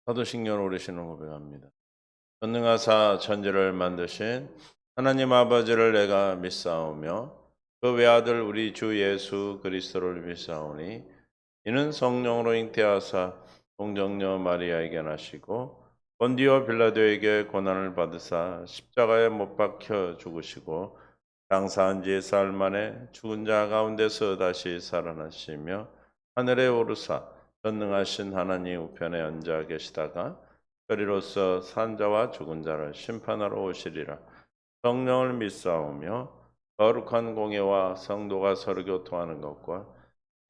사도신경 오르시는 고백합니다. 전능하사 천지를 만드신 하나님 아버지를 내가 믿사오며 그 외아들 우리 주 예수 그리스도를 믿사오니 이는 성령으로 잉태하사 동정녀 마리아에게 나시고 본디오 빌라도에게 고난을 받으사 십자가에 못 박혀 죽으시고 장사한 지 사흘 만에 죽은 자 가운데서 다시 살아나시며 하늘에 오르사 전능하신 하나님 우편에 앉아 계시다가 그리로서 산자와 죽은 자를 심판하러 오시리라. 성령을 믿사오며 거룩한 공예와 성도가 서로 교통하는 것과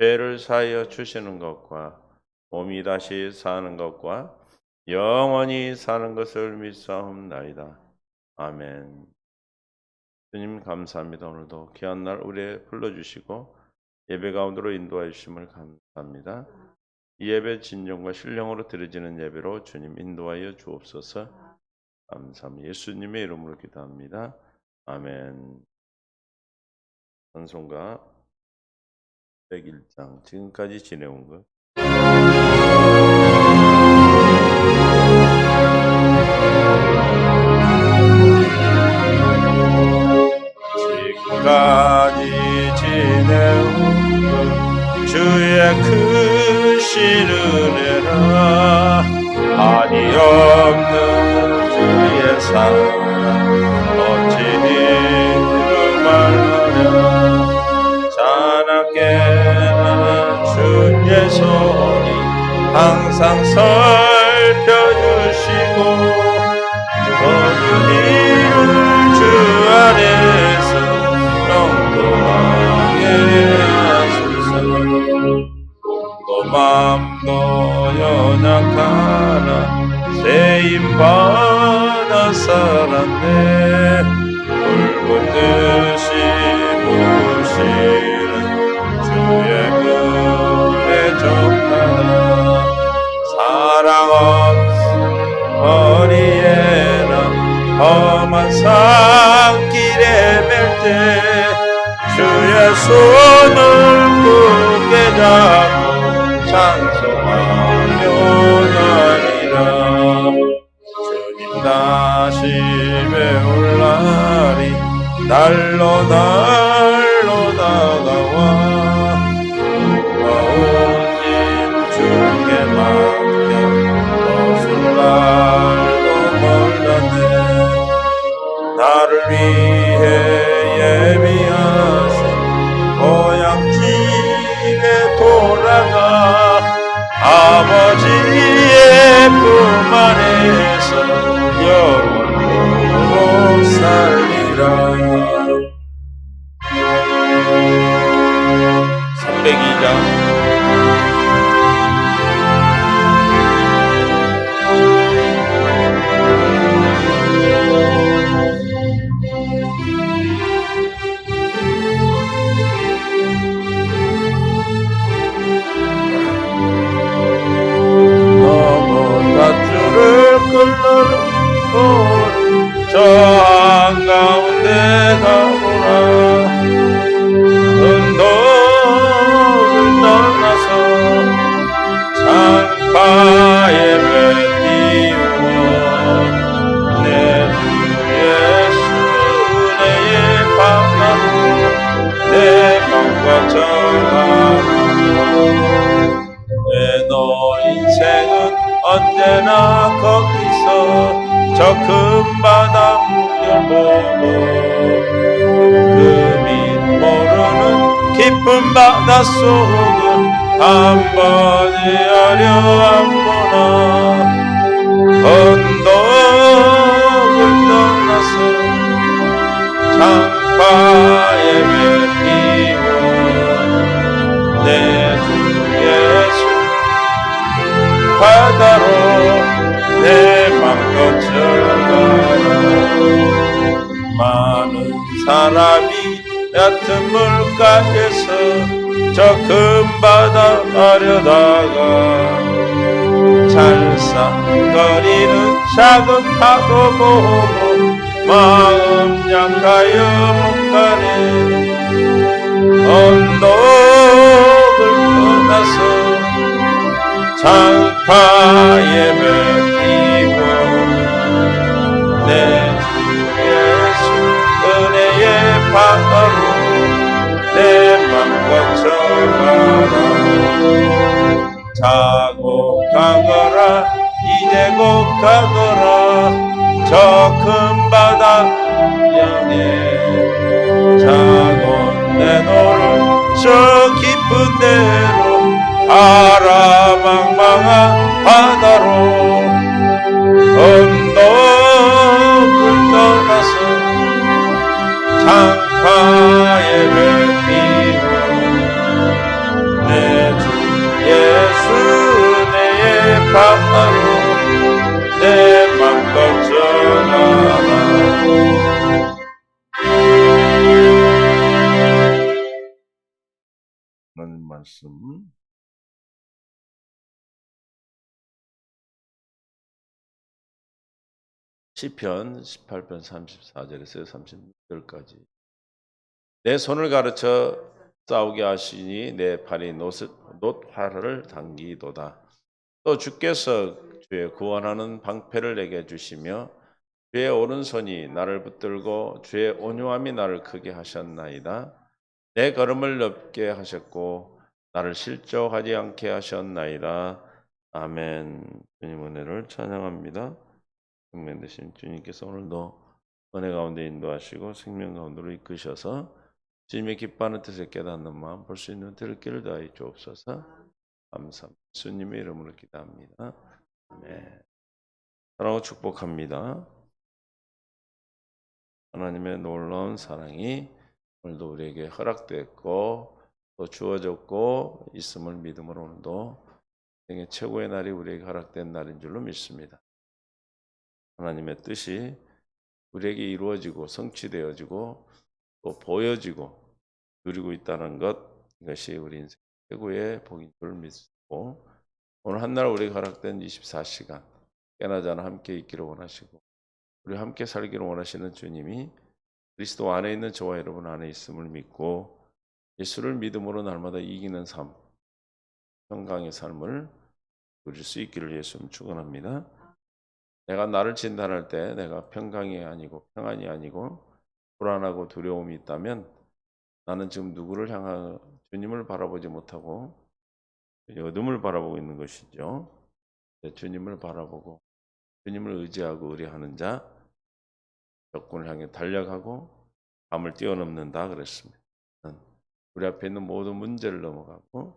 죄를 사하여 주시는 것과 몸이 다시 사는 것과 영원히 사는 것을 믿사옵나이다. 아멘. 주님 감사합니다. 오늘도 귀한 날 우리에 불러주시고 예배 가운데로 인도하여 주심을 감사합니다. 이 예배 진정과 신령으로 드려지는 예배로 주님 인도하여 주옵소서. 감사합니다. 예수님의 이름으로 기도합니다. 아멘. 찬송가 101장 지금까지 지내온 것 지금까지 지내온 것 주의 크신 은혜라 한이 없는 주의 사랑 어찌 이루 말하랴 자나게 나는 주의 손이 항상 살펴주시고 모든 일을 주 안에서 영원하게 하소서. 또 마음도 연약하나 세임받아 살았네. 붉은 듯이 부으시는 주의 은혜 정하나 사랑 없는 거리에나 험한 산길에 맬 때 주의 손을 굳게 잡고 찬송하며 가리라. 주님 다시 배울 날이 날로 다가와 무거운 짐 주께 맡겨 벗을 날도 멀었네. 나를 위해 예비하신 고향집에 돌아가 아버지의 품 안에서 영원토록 살리라. 302장 저 한가운데 가보라. 언덕을 떠나서 창가에 뱉띄워 내 주 예수의 방나무 내 맘과 정하고 내 너 인생은 언제나 거기서 저 큰 바다 물려보고 그 밑 모르는 깊은 바닷속을 한번 헤아려 안보나. 언덕을 떠나서 창가에 뱉띄워 내 주 예수 바다로 내 맘껏 전하라. 많은 사람이 얕은 물가에서 저 큰 바다 아려다가 찰싹거리는 작은 파도 보고 마음 약하여 못 가네. 언덕을 떠나서 장파 예배드리고 내 주 예수 은혜의 바다로 내 맘과 전하라. 자고 가거라 이제 곧 가거라 저 큰 바다 향해 자고 내 너를 저 깊은 데로 파라망망한 바다로 언덕을 떠나서 장파에 뵙히고 내 주 예수 은혜의 바다로 내 맘과 전하라. 하나님 말씀 시편 18편 34절에서 36절까지 내 손을 가르쳐 싸우게 하시니 내 팔이 놋활을 당기도다. 또 주께서 주의 구원하는 방패를 내게 주시며 주의 오른손이 나를 붙들고 주의 온유함이 나를 크게 하셨나이다. 내 걸음을 넓게 하셨고 나를 실족하지 않게 하셨나이다. 아멘. 주님 은혜를 찬양합니다. 생명 되신 주님께서 오늘도 은혜 가운데 인도하시고 생명 가운데로 이끄셔서 주님의 기뻐하는 뜻을 깨닫는 마음 볼 수 있는 들을 길을 다해 주옵소서. 감사합니다. 예수님의 이름으로 기도합니다. 아멘. 사랑하고 축복합니다. 하나님의 놀라운 사랑이 오늘도 우리에게 허락됐고 또 주어졌고 있음을 믿음으로 오늘도 생애 최고의 날이 우리에게 허락된 날인 줄로 믿습니다. 하나님의 뜻이 우리에게 이루어지고 성취되어지고 또 보여지고 누리고 있다는 것, 이것이 우리 인생 최고의 복인 줄 믿고 오늘 한날 우리에게 허락된 24시간 깨나지 않아 함께 있기를 원하시고 우리 함께 살기를 원하시는 주님이 그리스도 안에 있는 저와 여러분 안에 있음을 믿고 예수를 믿음으로 날마다 이기는 삶, 평강의 삶을 누릴 수 있기를 예수님 축원합니다. 내가 나를 진단할 때 내가 평강이 아니고 평안이 아니고 불안하고 두려움이 있다면 나는 지금 누구를 향한 주님을 바라보지 못하고 어둠을 바라보고 있는 것이죠. 주님을 바라보고 주님을 의지하고 의뢰하는 자 적군을 향해 달려가고 밤을 뛰어넘는다 그랬습니다. 우리 앞에 있는 모든 문제를 넘어가고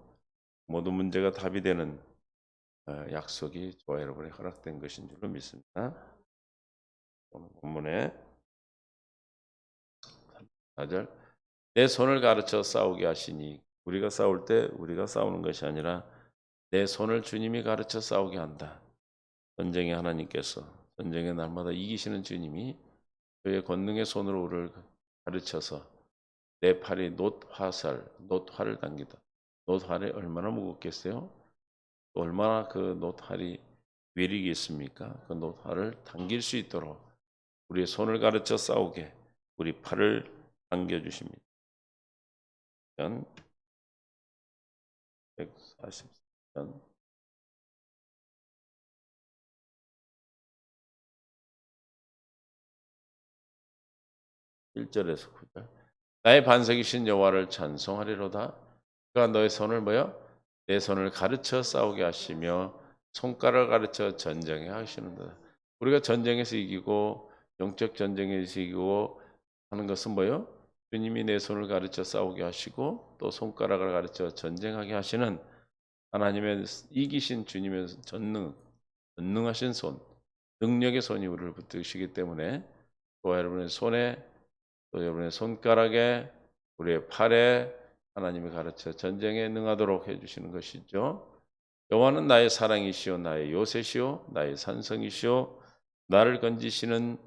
모든 문제가 답이 되는 약속이 저와 여러분에 허락된 것인 줄로 믿습니다. 오늘 본문에 4절 내 손을 가르쳐 싸우게 하시니 우리가 싸울 때 우리가 싸우는 것이 아니라 내 손을 주님이 가르쳐 싸우게 한다. 전쟁의 하나님께서 전쟁의 날마다 이기시는 주님이 그의 권능의 손으로 우리를 가르쳐서 내 팔이 놋활을 당기다. 놋활이 얼마나 무겁겠어요? 얼마나 그 놋활이 위력이 있습니까? 그 놋활을 당길 수 있도록 우리의 손을 가르쳐 싸우게 우리 팔을 당겨주십니다. 143편 1절에서 9절 나의 반석이신 여호와를 찬송하리로다. 그가 너의 손을 내 손을 가르쳐 싸우게 하시며 손가락을 가르쳐 전쟁에 하시는도다. 우리가 전쟁에서 이기고 영적 전쟁에서 이기고 하는 것은 주님이 내 손을 가르쳐 싸우게 하시고 또 손가락을 가르쳐 전쟁하게 하시는 하나님의 이기신 주님의 전능하신 손, 능력의 손이 우리를 붙드시기 때문에 또 여러분의 손에 또 여러분의 손가락에 우리의 팔에 하나님이 가르쳐 전쟁에 능하도록 해주시는 것이죠. 여호와는 나의 사랑이시오 나의 요새시오 나의 산성이시오 나를 건지시는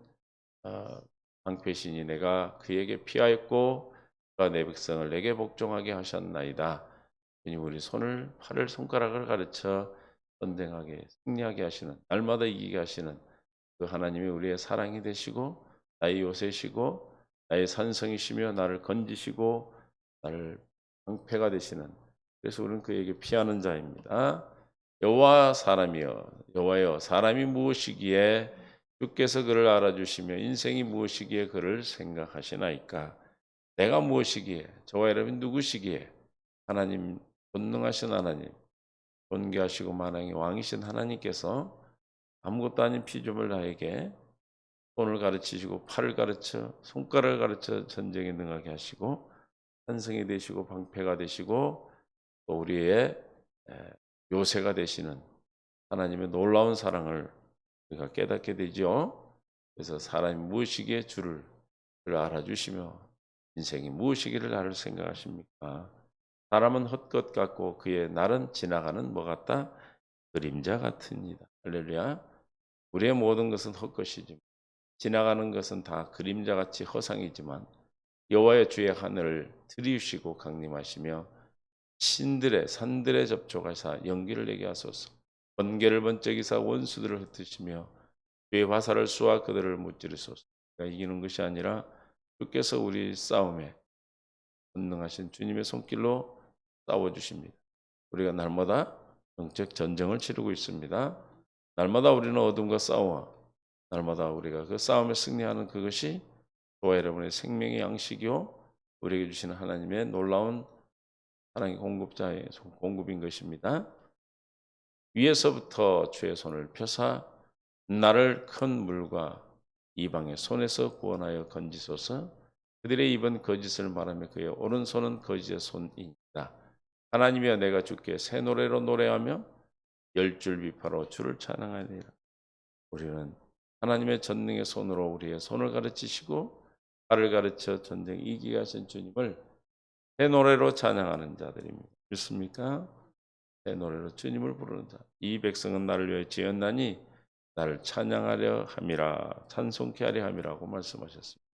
방패시니 내가 그에게 피하였고 그가 내 백성을 내게 복종하게 하셨나이다. 우리 팔을 손가락을 가르쳐 전쟁하게 승리하게 하시는 날마다 이기게 하시는 그 하나님이 우리의 사랑이 되시고 나의 요새시고 나의 산성이시며 나를 건지시고 나를 방패가 되시는 그래서 우리는 그에게 피하는 자입니다. 여호와 사람이여 여호와여 사람이 무엇이기에 주께서 그를 알아주시며 인생이 무엇이기에 그를 생각하시나이까. 내가 무엇이기에 저와 여러분 누구시기에 하나님 전능하신 하나님 존귀하시고 만왕의 왕이신 하나님께서 아무것도 아닌 피조물 나에게 손을 가르치시고 팔을 가르쳐 손가락을 가르쳐 전쟁에 능하게 하시고 산성이 되시고 방패가 되시고 또 우리의 요새가 되시는 하나님의 놀라운 사랑을 우리가 깨닫게 되죠. 그래서 사람이 무엇이기에 주를 알아주시며 인생이 무엇이기를 나를 생각하십니까? 사람은 헛것 같고 그의 날은 지나가는 뭐 같다? 그림자 같으니이다. 할렐루야. 우리의 모든 것은 헛것이지만 지나가는 것은 다 그림자같이 허상이지만 여호와의 주의 하늘을 들이우시고 강림하시며 신들의 산들의 접촉하사 연기를 내게 하소서. 번개를 번쩍이사 원수들을 흩으시며 주의 화살을 쏘아 그들을 무찌르소서. 이기는 것이 아니라 주께서 우리 싸움에 전능하신 주님의 손길로 싸워주십니다. 우리가 날마다 영적 전쟁을 치르고 있습니다. 날마다 우리는 어둠과 싸워 날마다 우리가 그 싸움에 승리하는 그것이 저와 여러분의 생명의 양식이요 우리에게 주시는 하나님의 놀라운 하나님의 공급자의 공급인 것입니다. 위에서부터 주의 손을 펴사 나를 큰 물과 이방의 손에서 구원하여 건지소서. 그들의 입은 거짓을 말하며 그의 오른손은 거짓의 손이니라. 하나님이여 내가 주께 새 노래로 노래하며 열줄 비파로 주를 찬양하리라. 우리는 하나님의 전능의 손으로 우리의 손을 가르치시고 발을 가르쳐 전쟁 이기게 하신 주님을 새 노래로 찬양하는 자들입니다. 믿습니까? 새 노래로 주님을 부르는 자. 이 백성은 나를 위해 지었나니 나를 찬양하려 함이라 찬송케 하려 함이라고 말씀하셨습니다.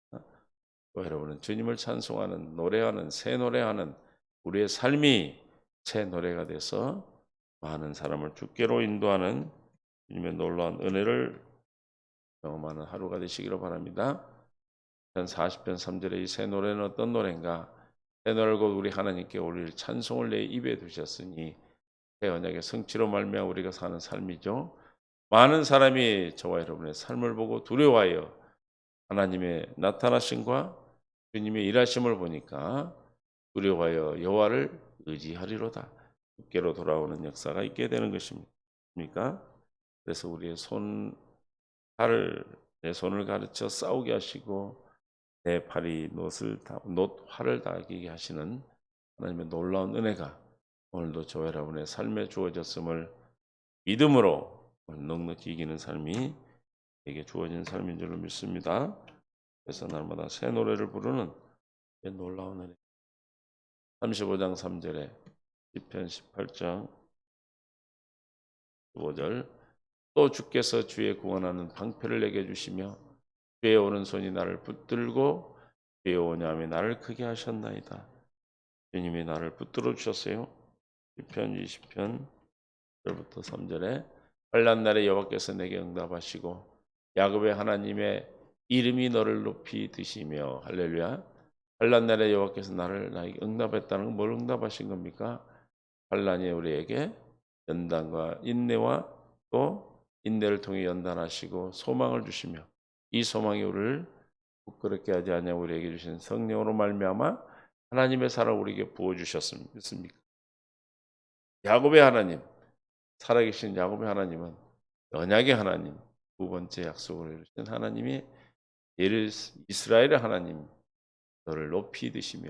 여러분은 주님을 찬송하는 노래하는 새 노래하는 우리의 삶이 새 노래가 돼서 많은 사람을 주께로 인도하는 주님의 놀라운 은혜를 경험하는 하루가 되시기를 바랍니다. 40편 3절의 이 새 노래는 어떤 노래인가? 새 노래를 곧 우리 하나님께 올릴 찬송을 내 입에 두셨으니 새 언약의 성취로 말미암아 우리가 사는 삶이죠. 많은 사람이 저와 여러분의 삶을 보고 두려워하여 하나님의 나타나심과 주님의 일하심을 보니까 두려워하여 여호와를 의지하리로다. 주께로 돌아오는 역사가 있게 되는 것입니까? 그래서 우리의 내 손을 가르쳐 싸우게 하시고 내 팔이 활을 다기게 하시는 하나님의 놀라운 은혜가 오늘도 저와 여러분의 삶에 주어졌음을 믿음으로 넉넉히 이기는 삶이 내게 주어진 삶인 줄로 믿습니다. 그래서 날마다 새 노래를 부르는 놀라운 은혜. 35장 3절에 시편 18장 15절 또 주께서 주의 구원하는 방패를 내게 주시며 주의 오른손이 나를 붙들고 주의 온유함이 나를 크게 하셨나이다. 주님이 나를 붙들어 주셨어요. 시편 20편 1절부터 3절에 환난 날에 여호와께서 내게 응답하시고 야곱의 하나님의 이름이 너를 높이 드시며 할렐루야. 환난 날에 여호와께서 나에게 응답했다는 건 뭘 응답하신 겁니까? 환난이 우리에게 연단과 인내와 또 인내를 통해 연단하시고 소망을 주시며 이 소망이 우리를 부끄럽게 하지 않냐 우리에게 주신 성령으로 말미암아 하나님의 사랑을 우리에게 부어주셨습니까? 야곱의 하나님, 살아계신 야곱의 하나님은 언약의 하나님, 두 번째 약속을 이루신 하나님이 이스라엘의 하나님, 너를 높이 드시며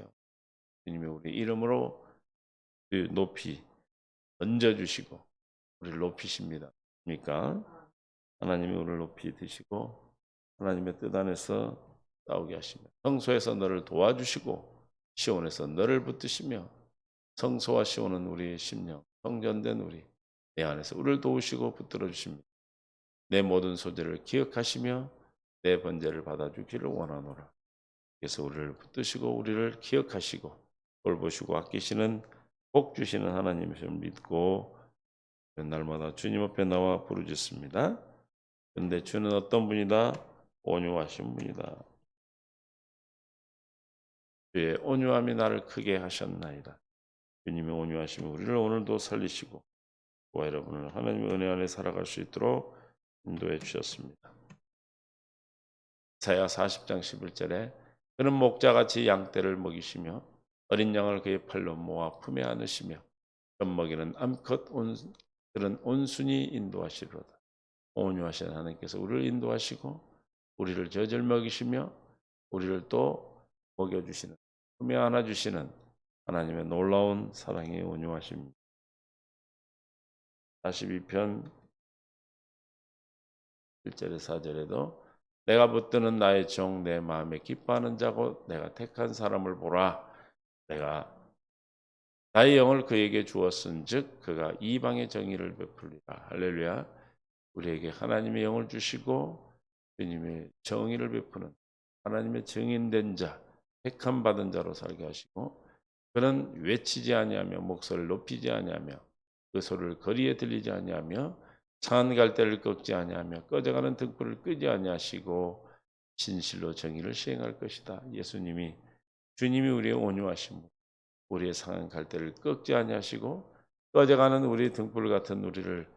주님이 우리 이름으로 높이 얹어주시고 우리를 높이십니다. 그러니까 하나님이 우리를 높이 드시고 하나님의 뜻 안에서 싸우게 하시며 성소에서 너를 도와주시고 시온에서 너를 붙드시며 성소와 시온은 우리의 심령 성전된 우리 내 안에서 우리를 도우시고 붙들어 주십니다. 내 모든 소재를 기억하시며 내 번제를 받아주기를 원하노라. 그래서 우리를 붙드시고 우리를 기억하시고 돌보시고 아끼시는 복 주시는 하나님을 믿고 날마다 주님 앞에 나와 부르짖습니다. 그런데 주는 어떤 분이다? 온유하신 분이다. 주의 온유함이 나를 크게 하셨나이다. 주님의 온유하심이 우리를 오늘도 살리시고 저와 여러분을 하나님의 은혜 안에 살아갈 수 있도록 인도해 주셨습니다. 이사야 40장 11절에 그는 목자같이 양떼를 먹이시며 어린 양을 그의 팔로 모아 품에 안으시며 젖먹이는 암컷 그는 온순히 인도하시리로다. 온유하신 하나님께서 우리를 인도하시고 우리를 젖을 먹이시며 우리를 또 먹여주시는, 품에 안아주시는 하나님의 놀라운 사랑의 온유하심입니다. 42편 1절에 4절에도 내가 붙드는 나의 종 내 마음에 기뻐하는 자고 내가 택한 사람을 보라. 내가 나의 영을 그에게 주었은즉 그가 이방의 정의를 베풀리라. 할렐루야. 우리에게 하나님의 영을 주시고 주님의 정의를 베푸는 하나님의 증인된 자, 택함 받은 자로 살게 하시고 그는 외치지 아니하며 목소리를 높이지 아니하며 그 소리를 거리에 들리지 아니하며 상한 갈대를 꺾지 아니하며 꺼져가는 등불을 끄지 아니하시고 진실로 정의를 시행할 것이다. 주님이 우리의 온유하심, 우리의 상한 갈대를 꺾지 아니하시고 꺼져가는 우리의 등불 같은 우리를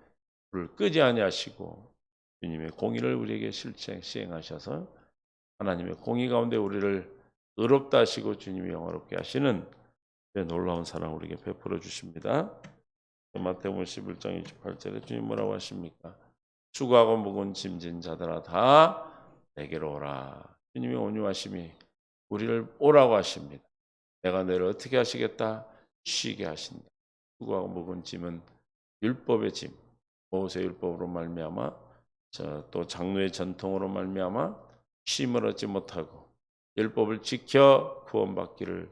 불을 끄지 아니하시고 주님의 공의를 우리에게 시행하셔서 하나님의 공의 가운데 우리를 의롭다 하시고 주님이 영화롭게 하시는 놀라운 사랑 우리에게 베풀어 주십니다. 마태복음 11장 28절에 주님 뭐라고 하십니까? 수고하고 무거운 짐진 자들아 다 내게로 오라. 주님의 온유하심이 우리를 오라고 하십니다. 내가 너를 어떻게 하시겠다? 쉬게 하신다. 수고하고 무거운 짐은 율법의 짐, 모세 율법으로 말미암아 또 장로의 전통으로 말미암아 쉼을 얻지 못하고 율법을 지켜 구원받게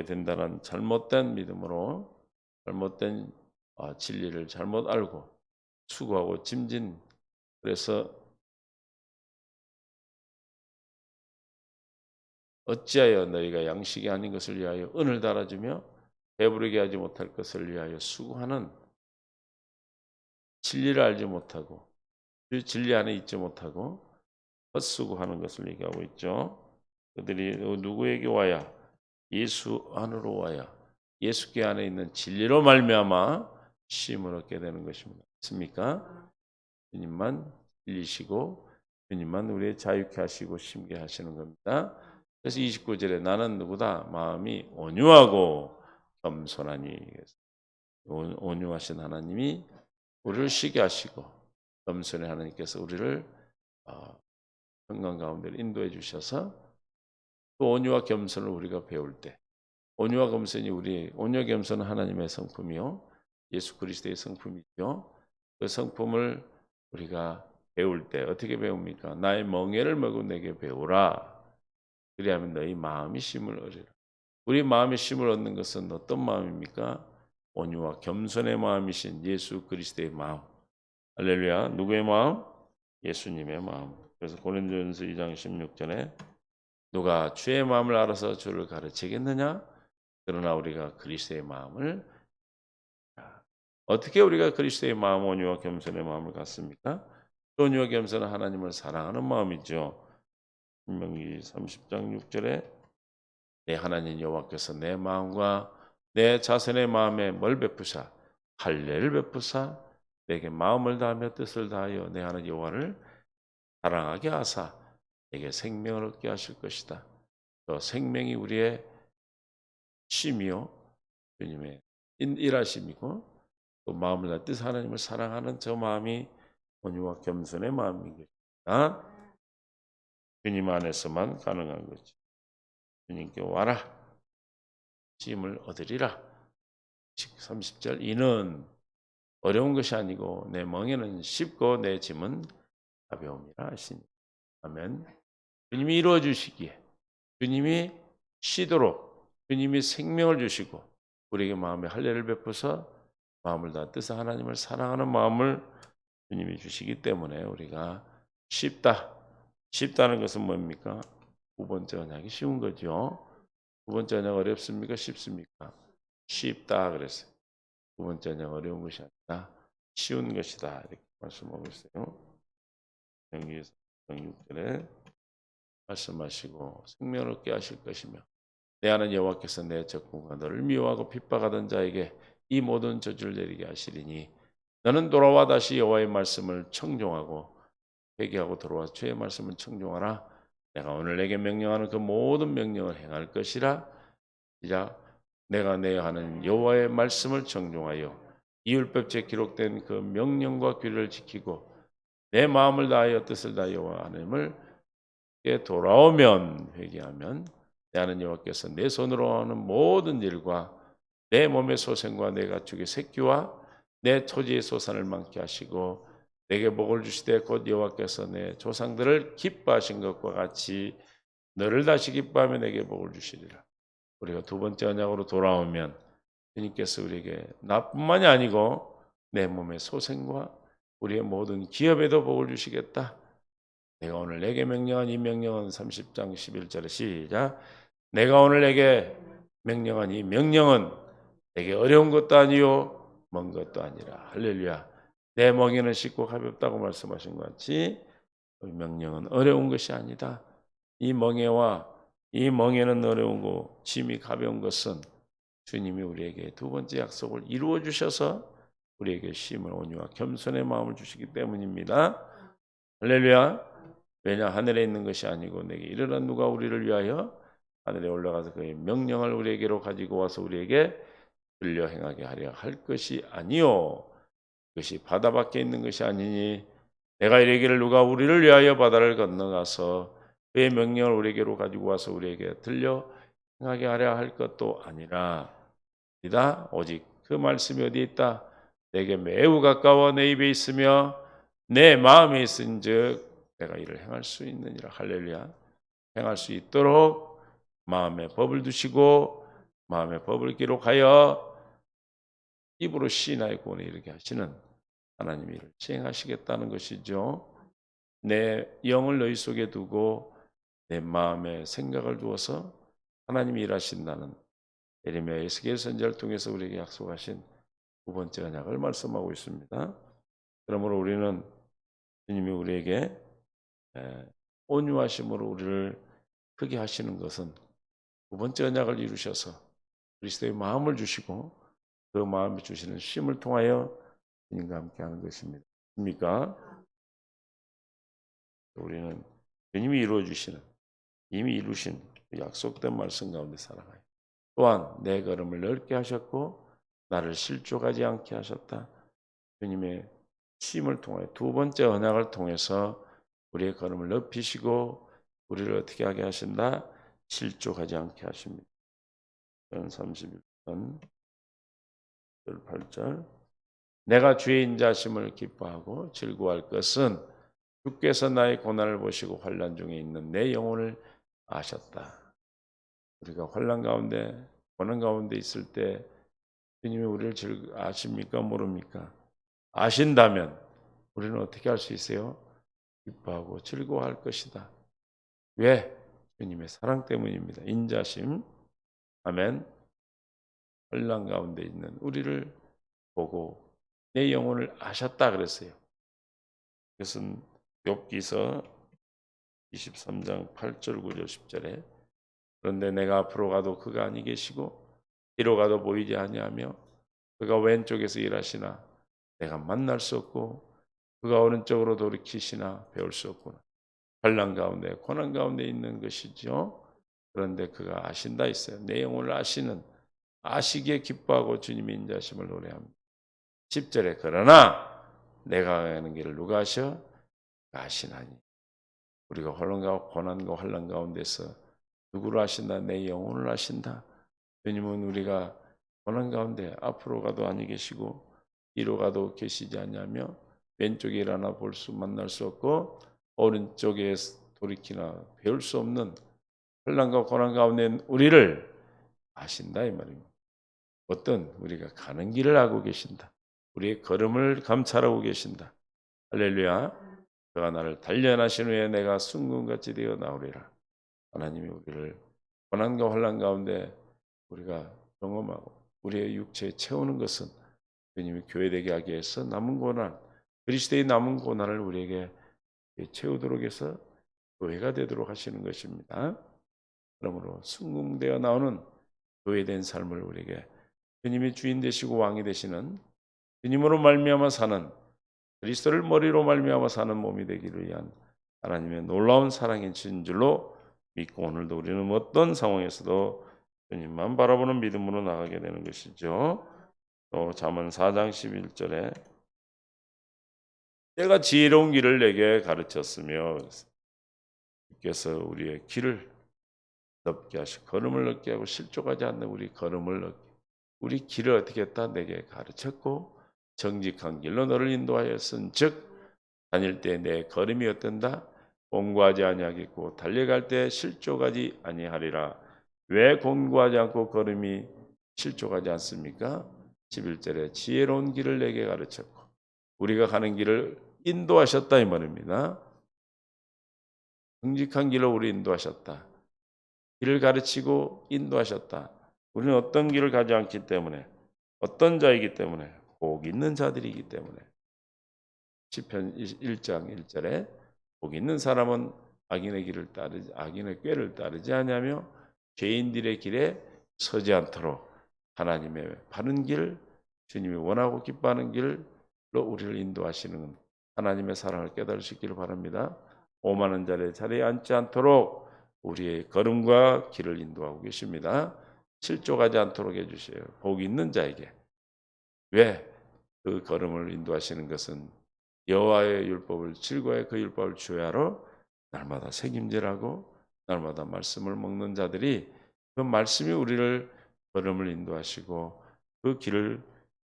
된다는 잘못된 믿음으로 잘못된 진리를 잘못 알고 수고하고 짐진 그래서 어찌하여 너희가 양식이 아닌 것을 위하여 은을 달아주며 배부르게 하지 못할 것을 위하여 수고하는 진리를 알지 못하고 그 진리 안에 있지 못하고 헛수고하는 것을 얘기하고 있죠. 그들이 누구에게 와야? 예수 안으로 와야 예수께 안에 있는 진리로 말미암아 쉼을 얻게 되는 것입니다. 맞습니까? 주님만 진리시고 주님만 우리의 자유케 하시고 쉼게 하시는 겁니다. 그래서 29절에 나는 누구다? 마음이 온유하고 겸손하니. 온유하신 하나님이 우리를 쉬게 하시고 겸손의 하나님께서 우리를 평강 가운데 인도해 주셔서 또 온유와 겸손을 우리가 배울 때 온유와 겸손은 하나님의 성품이요 예수 그리스도의 성품이죠. 그 성품을 우리가 배울 때 어떻게 배웁니까? 나의 멍에를 먹고 내게 배우라. 그리하면 너희 마음이 쉼을 얻으리라. 우리 마음이 쉼을 얻는 것은 어떤 마음입니까? 온유와 겸손의 마음이신 예수 그리스도의 마음. 할렐루야. 누구의 마음? 예수님의 마음. 그래서 고린도전서 2장 16절에 누가 주의 마음을 알아서 주를 가르치겠느냐? 그러나 우리가 그리스도의 마음을 어떻게 우리가 그리스도의 마음 온유와 겸손의 마음을 갖습니까? 온유와 겸손은 하나님을 사랑하는 마음이죠. 신명기 30장 6절에 내 하나님 여호와께서 내 마음과 내 자손의 마음에 뭘 베푸사? 할례를 베푸사 내게 마음을 다하며 뜻을 다하여 내 하나님 여호와를 사랑하게 하사 내게 생명을 얻게 하실 것이다. 또 생명이 우리의 쉼이요 주님의 일하심이고 또 마음을 다 뜻 하나님을 사랑하는 저 마음이 온유와 겸손의 마음인 것입니다. 주님 안에서만 가능한 거죠. 주님께 와라. 쉼을 얻으리라. 30절 이는 어려운 것이 아니고 내 멍에는 쉽고 내 짐은 가벼움이라 하시니. 아멘. 주님이 이루어 주시기에 주님이 쉬도록 주님이 생명을 주시고 우리에게 마음의 할례를 베푸서 마음을 다 뜻서 하나님을 사랑하는 마음을 주님이 주시기 때문에 우리가 쉽다는 것은 뭡니까? 9번째 언약이 쉬운 거죠. 9번째 언약 어렵습니까? 쉽습니까? 쉽다 그랬어요. 9번째 언약 어려운 것이 아니라 쉬운 것이다 이렇게 말씀하고 있어요. 신명기 6절에 말씀하시고 생명을 얻게 하실 것이며 내 하나님 여호와께서 내 적군과 너를 미워하고 핍박하던 자에게 이 모든 저주를 내리게 하시리니 너는 돌아와 다시 여호와의 말씀을 청종하고 회개하고 돌아와 주의 말씀을 청종하라. 내가 오늘 내게 명령하는 그 모든 명령을 행할 것이라. 이자 내가 내어 하는 여호와의 말씀을 청종하여 이 율법책에 기록된 그 명령과 규례를 지키고 내 마음을 다하여 뜻을 다하여 여호와 하나님을 돌아오면 회개하면 내 하나님 여호와께서 내 손으로 하는 모든 일과 내 몸의 소생과 내 가축의 새끼와 내 토지의 소산을 많게 하시고 내게 복을 주시되 곧 여호와께서 내 조상들을 기뻐하신 것과 같이 너를 다시 기뻐하며 내게 복을 주시리라. 우리가 두 번째 언약으로 돌아오면 주님께서 우리에게 나뿐만이 아니고 내 몸의 소생과 우리의 모든 기업에도 복을 주시겠다. 내가 오늘 내게 명령한 이 명령은 30장 11절에 시작. 내가 오늘 내게 명령한 이 명령은 내게 어려운 것도 아니요 먼 것도 아니라. 할렐루야. 내 멍에는 쉽고 가볍다고 말씀하신 것 같이 이 명령은 어려운 것이 아니다. 이 멍에는 어려운고 짐이 가벼운 것은 주님이 우리에게 두 번째 약속을 이루어 주셔서 우리에게 쉼을 온유와 겸손의 마음을 주시기 때문입니다. 할렐루야. 왜냐 하늘에 있는 것이 아니고 내게 이르는 누가 우리를 위하여 하늘에 올라가서 그의 명령을 우리에게로 가지고 와서 우리에게 들려 행하게 하려 할 것이 아니요 그것이 바다 밖에 있는 것이 아니니 내가 이르기를 누가 우리를 위하여 바다를 건너가서 그의 명령을 우리에게로 가지고 와서 우리에게 들려 행하게 하려 할 것도 아니라 이다 오직 그 말씀이 어디 있다 내게 매우 가까워 내 입에 있으며 내 마음에 있은즉 내가 이를 행할 수 있느니라. 할렐루야. 행할 수 있도록 마음에 법을 두시고 마음의 법을 기록하여 입으로 시인하여 구원에 이르게 하시는 하나님이 이를 시행하시겠다는 것이죠. 내 영을 너희 속에 두고 내 마음에 생각을 두어서 하나님이 일하신다는 예레미야 에스겔 선지자를 통해서 우리에게 약속하신 두 번째 언약을 말씀하고 있습니다. 그러므로 우리는 주님이 우리에게 온유하심으로 우리를 크게 하시는 것은 두 번째 언약을 이루셔서 그리스도의 마음을 주시고 그 마음을 주시는 쉼을 통하여 주님과 함께하는 것입니다. 입니까? 우리는 주님이 이루어 주시는 이미 이루신 약속된 말씀 가운데 살아가요. 또한 내 걸음을 넓게 하셨고 나를 실족하지 않게 하셨다. 주님의 쉼을 통하여 두 번째 언약을 통해서 우리의 걸음을 넓히시고 우리를 어떻게 하게 하신다? 실족하지 않게 하십니다. 31편 8절 내가 주의 인자심을 기뻐하고 즐거워할 것은 주께서 나의 고난을 보시고 환난 중에 있는 내 영혼을 아셨다. 우리가 환난 가운데 고난 가운데 있을 때 주님이 우리를 아십니까? 모릅니까? 아신다면 우리는 어떻게 할 수 있어요? 기뻐하고 즐거워할 것이다. 왜? 주님의 사랑 때문입니다. 인자심. 아멘. 환난 가운데 있는 우리를 보고 내 영혼을 아셨다 그랬어요. 그것은 욥기서 23장 8절 9절 10절에 그런데 내가 앞으로 가도 그가 아니 계시고 뒤로 가도 보이지 아니하며 그가 왼쪽에서 일하시나 내가 만날 수 없고 그가 오른쪽으로 돌이키시나 배울 수 없구나. 환난 가운데 고난 가운데 있는 것이죠. 그런데 그가 아신다 있어요. 내 영혼을 아시기에 기뻐하고 주님의 인자심을 노래합니다. 10절에 그러나 내가 가는 길을 누가 아셔? 아시나니. 우리가 고난과 환난 가운데서 누구를 아신다? 내 영혼을 아신다. 주님은 우리가 고난 가운데 앞으로 가도 아니 계시고 뒤로 가도 계시지 않냐며 왼쪽에 일하나 만날 수 없고 오른쪽에 돌이키나 배울 수 없는 환난과 고난 가운데 우리를 아신다 이 말입니다. 어떤 우리가 가는 길을 알고 계신다. 우리의 걸음을 감찰하고 계신다. 할렐루야. 그가 나를 단련하신 후에 내가 순금같이 되어 나오리라. 하나님이 우리를 고난과 환난 가운데 우리가 경험하고 우리의 육체에 채우는 것은 주님이 교회되게 하기 위해서 남은 고난, 그리스도의 남은 고난을 우리에게 채우도록 해서 교회가 되도록 하시는 것입니다. 그러므로 순금되어 나오는 교회된 삶을 우리에게 주님이 주인 되시고 왕이 되시는 주님으로 말미암아 사는 그리스도를 머리로 말미암아 사는 몸이 되기를 위한 하나님의 놀라운 사랑인 줄로 믿고 오늘도 우리는 어떤 상황에서도 주님만 바라보는 믿음으로 나가게 되는 것이죠. 또 잠언 4장 11절에 내가 지혜로운 길을 내게 가르쳤으며 주께서 우리의 길을 넓게 하시고 걸음을 넓게 하고 실족하지 않는 우리 걸음을 넓게 우리 길을 어떻게 했다 내게 가르쳤고 정직한 길로 너를 인도하였은즉 다닐 때 내 걸음이 어떤다 공고하지 아니하겠고 달려갈 때 실족하지 아니하리라. 왜 공고하지 않고 걸음이 실족하지 않습니까? 11절에 지혜로운 길을 내게 가르쳤고 우리가 가는 길을 인도하셨다 이 말입니다. 정직한 길로 우리 인도하셨다. 길을 가르치고 인도하셨다. 우리는 어떤 길을 가지 않기 때문에 어떤 자이기 때문에 복 있는 자들이기 때문에 시편 1장 1절에 복 있는 사람은 악인의 꾀를 따르지 아니하며 죄인들의 길에 서지 않도록 하나님의 바른 길, 주님이 원하고 기뻐하는 길로 우리를 인도하시는 하나님의 사랑을 깨달을 수 있기를 바랍니다. 오만한 자리에 앉지 않도록 우리의 걸음과 길을 인도하고 계십니다. 실족하지 않도록 해주세요. 복 있는 자에게. 왜? 그 걸음을 인도하시는 것은 여호와의 율법을 즐거워해 그 율법을 주야로 날마다 책임질하고 날마다 말씀을 먹는 자들이 그 말씀이 우리를 걸음을 인도하시고 그 길을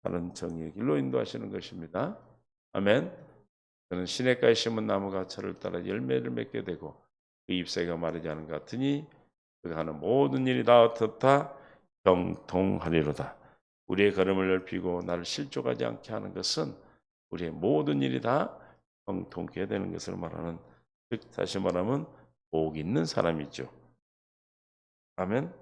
가는 정의의 길로 인도하시는 것입니다. 아멘. 저는 시냇가에 심은 나무가 철을 따라 열매를 맺게 되고 그 잎사귀가 마르지 않은 것 같으니 그가 하는 모든 일이 다 어떻다 형통하리로다. 우리의 걸음을 넓히고 나를 실족하지 않게 하는 것은 우리의 모든 일이 다 형통케 되는 것을 말하는, 즉 다시 말하면 복 있는 사람이죠. 아멘.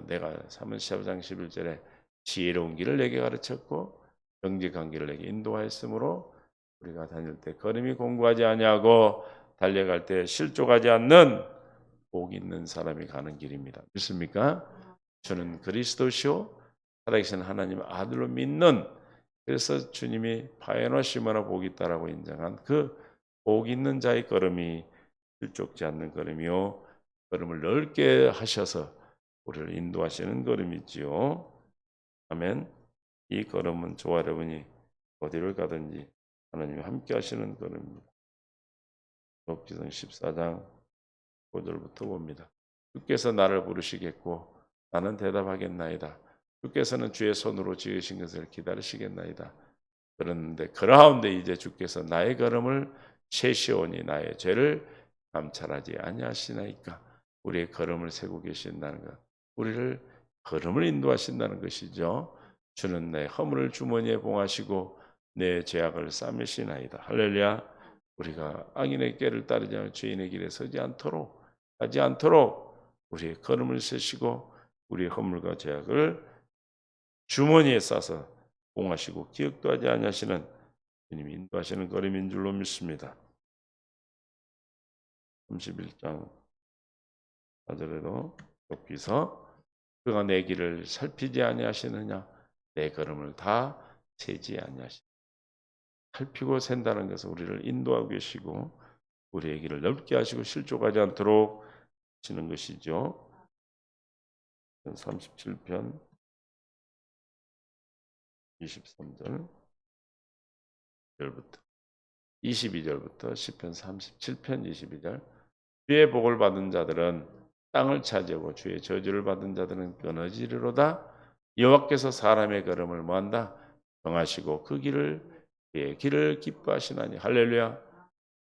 내가 14장 11절에 지혜로운 길을 내게 가르쳤고 정직한 길을 내게 인도하였으므로 우리가 다닐 때 걸음이 공고하지 아니하고 달려갈 때 실족하지 않는 복 있는 사람이 가는 길입니다. 믿습니까? 저는 그리스도시요 살아계신 하나님 아들로 믿는, 그래서 주님이 파해놓으시거나 복이 있다라고 인정한 그 복 있는 자의 걸음이 실족지 않는 걸음이요 걸음을 넓게 하셔서 우리를 인도하시는 걸음이지요. 아멘. 이 걸음은 저와 여러분이 어디를 가든지 하나님이 함께 하시는 걸음입니다. 욥기서 14장 5절부터 봅니다. 주께서 나를 부르시겠고 나는 대답하겠나이다. 주께서는 주의 손으로 지으신 것을 기다리시겠나이다. 그런데 그라운데 이제 주께서 나의 걸음을 세시오니 나의 죄를 감찰하지 아니하시나이까. 우리의 걸음을 세고 계신다는 것, 우리를 걸음을 인도하신다는 것이죠. 주는 내 허물을 주머니에 봉하시고 내 죄악을 싸매시나이다. 할렐루야. 우리가 악인의 꾀를 따르지 않고 죄인의 길에 서지 않도록 하지 않도록 우리의 걸음을 세시고 우리의 허물과 죄악을 주머니에 싸서 봉하시고 기억도 하지 아니하시는 주님이 인도하시는 걸음인 줄로 믿습니다. 31장 4절에도 욥기서 그가 내 길을 살피지 아니하시느냐 내 걸음을 다 세지 아니하시느냐. 살피고 센다는 것은 우리를 인도하고 계시고 우리의 길을 넓게 하시고 실족하지 않도록 하시는 것이죠. 37편 23절 22절부터 10편 37편 22절 주의 복을 받은 자들은 땅을 차지하고 주의 저주를 받은 자들은 끊어지리로다. 여호와께서 사람의 걸음을 뭐한다? 정하시고 그 그의 길을 기뻐하시나니. 할렐루야.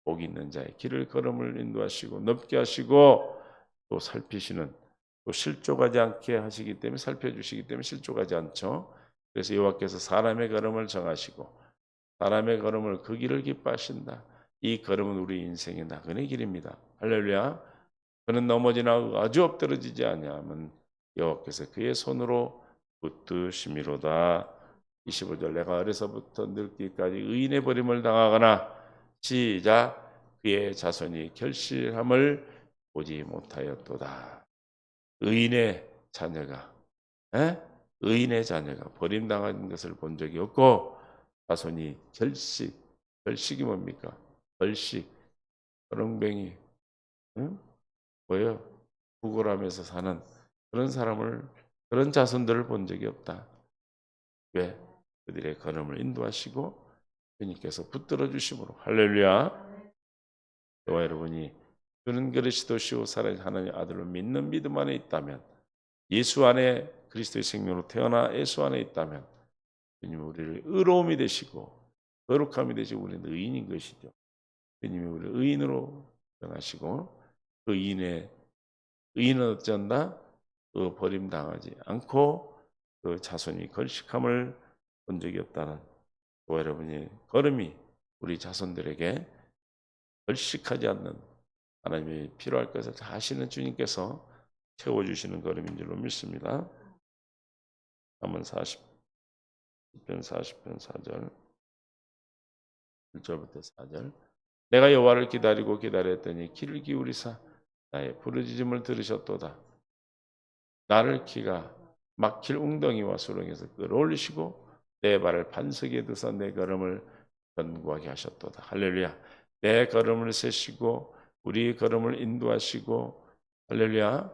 복 있는 자의 길을 걸음을 인도하시고 넓게 하시고 또 살피시는, 또 실족하지 않게 하시기 때문에 살펴주시기 때문에 실족하지 않죠. 그래서 여호와께서 사람의 걸음을 정하시고 사람의 걸음을 그 길을 기뻐하신다. 이 걸음은 우리 인생의 나그네 길입니다. 할렐루야. 그는 넘어지나 아주 엎드러지지 아니하면 여호와께서 그의 손으로 붙드심이로다. 25절 내가 어려서부터 늙기까지 의인의 버림을 당하거나 시작 그의 자손이 결실함을 보지 못하였도다. 의인의 자녀가 에? 의인의 자녀가 버림당한 것을 본 적이 없고 자손이 결식이 뭡니까? 결식, 거렁뱅이, 응? 뭐예요? 구걸하면서 사는 그런 자손들을 본 적이 없다. 왜? 그들의 걸음을 인도하시고 주님께서 붙들어 주심으로 할렐루야. 저와 여러분이 주는 그리스도시오 살아계신 하나님 아들로 믿는 믿음 안에 있다면 예수 안에 그리스도의 생명으로 태어나 예수 안에 있다면 주님이 우리를 의로움이 되시고 거룩함이 되시고 우리는 의인인 것이죠. 주님이 우리를 의인으로 정하시고 그 의인은 어쩐다? 그 버림당하지 않고 그 자손이 걸식함을 본 적이 없다는 저와 여러분의 걸음이 우리 자손들에게 걸식하지 않는 하나님이 필요할 것을 다 하시는 주님께서 채워주시는 걸음인 줄로 믿습니다. 한번 40편 4절 1절부터 4절 내가 여호와를 기다리고 기다렸더니 귀를 기울이사 나의 부르짖음을 들으셨도다. 나를 기가 막힐 웅덩이와 수렁에서 끌어올리시고 내 발을 반석에 드사 내 걸음을 견고하게 하셨도다. 할렐루야. 내 걸음을 세시고 우리 걸음을 인도하시고 할렐루야.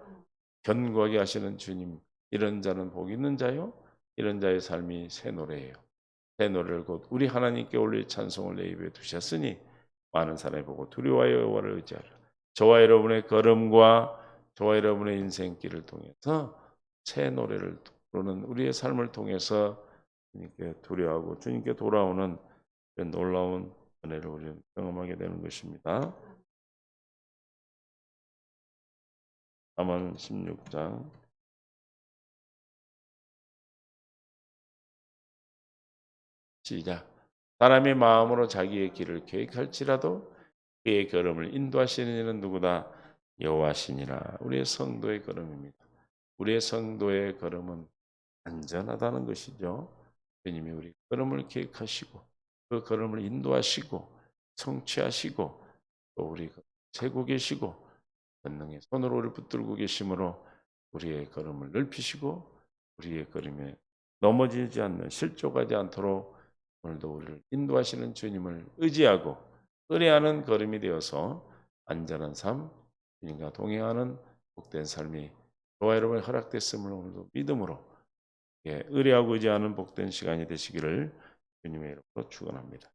견고하게 하시는 주님. 이런 자는 복 있는 자요. 이런 자의 삶이 새 노래예요. 새 노래를 곧 우리 하나님께 올릴 찬송을 내 입에 두셨으니 많은 사람이 보고 두려워하여 여호와를 의지하라. 저와 여러분의 걸음과 저와 여러분의 인생길을 통해서 새 노래를 부르는 우리의 삶을 통해서 주님께 두려워하고 주님께 돌아오는 놀라운 은혜를 우리는 경험하게 되는 것입니다. 잠언 16장 시작. 사람의 마음으로 자기의 길을 계획할지라도 그의 걸음을 인도하시는 이는 누구다? 여호와시니라. 우리의 성도의 걸음입니다. 우리의 성도의 걸음은 안전하다는 것이죠. 주님이 우리 걸음을 계획하시고 그 걸음을 인도하시고 성취하시고 또 우리 세고 계시고 권능의 손으로 우리를 붙들고 계심으로 우리의 걸음을 넓히시고 우리의 걸음에 넘어지지 않는 실족하지 않도록 오늘도 우리를 인도하시는 주님을 의지하고 의뢰하는 걸음이 되어서 안전한 삶, 주님과 동행하는 복된 삶이 저와 여러분에 허락됐음을 오늘도 믿음으로 의뢰하고 의지하는 복된 시간이 되시기를 주님의 이름으로 축원합니다.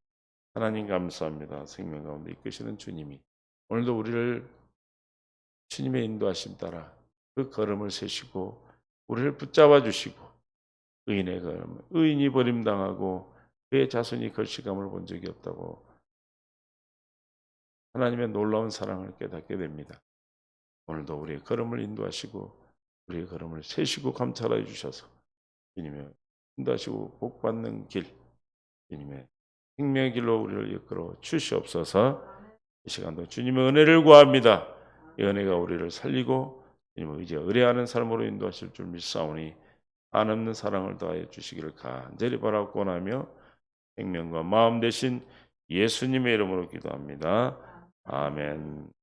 하나님 감사합니다. 생명 가운데 이끄시는 주님이 오늘도 우리를 주님의 인도하심 따라 그 걸음을 세시고 우리를 붙잡아 주시고 의인의 걸음, 의인이 버림당하고 그의 자손이 걸식함을 본 적이 없다고 하나님의 놀라운 사랑을 깨닫게 됩니다. 오늘도 우리의 걸음을 인도하시고 우리의 걸음을 세시고 감찰하여 주셔서 주님의 인도하시고 복받는 길, 주님의 생명의 길로 우리를 이끌어 주시옵소서. 이 시간도 주님의 은혜를 구합니다. 이 은혜가 우리를 살리고 주님의 의지에 의뢰하는 삶으로 인도하실 줄 믿사오니 한없는 사랑을 더하여 주시기를 간절히 바라고 원하며 생명과 마음 되신 예수님의 이름으로 기도합니다. 아멘.